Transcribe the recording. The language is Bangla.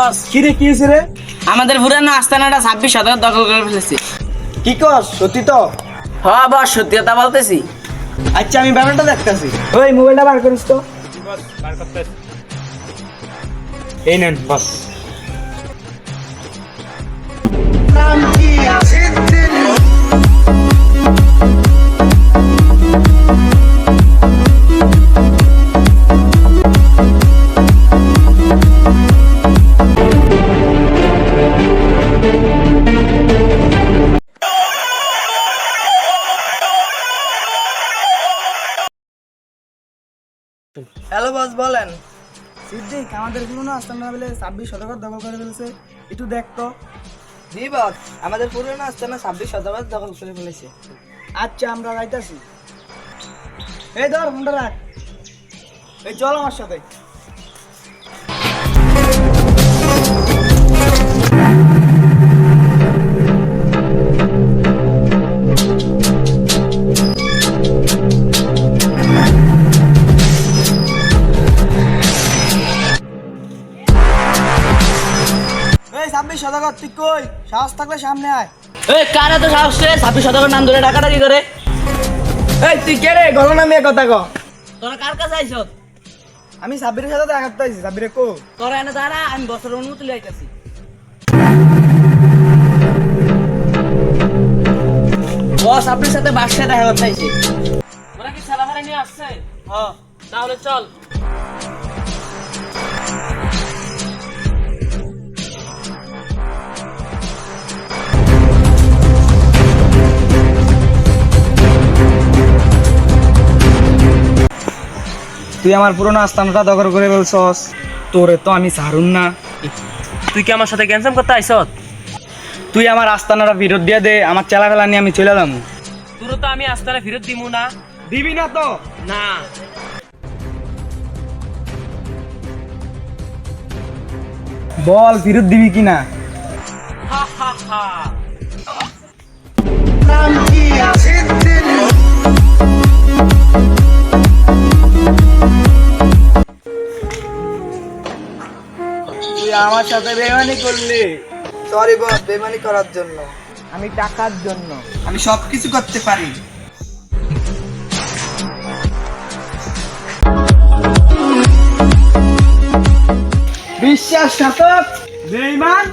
বস কি রে, কি হয়েছে রে? আমাদের পুরানো আস্তানাটা 26 শতক দখল করে ফেলেছি। কি কস, সত্যি তো? হ্যাঁ বস, সত্যি কথা বলতেছি। আচ্ছা, আমি ব্যাপারটা দেখতেছি। ওই মোবাইলটা বার করিস তো। এই নেন বস। হ্যালো বস, বলেন। সিদ্দিক, আমাদের পুরনো আস্তানা বলে 26 শতক দখল করে ফেলেছে, একটু দেখ তো। জি বস, আমাদের পুরনো আস্তানা 26 শতক দখল করে ফেলেছে। আচ্ছা, আমরা যাইতাছি। এই ধর ফোনটা রাখ। এই চল আমার সাথে। এই 26 শতক, তুই কই? সাহস থাকলে সামনে আয়। এই কারা তো সাহস রে 26 শতকের নাম ধরে ডাকাডাকি করে? এই তুই কে রে? গলা নামিয়ে কথা ক। তোরা কার কাছে আইছ? আমি সাব্বিরের সাথে দেখা করতে আইছি। সাব্বিরে কো? তোরা এনে দাঁড়া, আমি বছরের অনুমতি লাইতাছি। বস আপনার সাথে বাসায় দেখা করতে আইছে। ওরা কি সালামারে নিয়ে আসছে? হ্যাঁ, তাহলে চল। তুই আমার পুরনো আস্তানাটা দখল করে বলছস, তোরে তো আমি ছাড়ুন না। তুই কি আমার সাথে ক্যান্সেল করতে আইস? তুই আমার আস্তানাটা ফেরত দিয়ে দে, আমার চেলাফেলা নিয়ে আমি চলে যাবো। তোর তো আমি আস্তানা ফেরত দিমু না। দিবি না তো? না। বল, ফেরত দিবি কিনা? হা হা হা। তুই আমার সাথে বেমানি করলি। সরি বস, বেমানি করার জন্য। আমি টাকার জন্য। আমি সবকিছু করতে পারি। বিশ্বাসঘাতক, বেঈমান।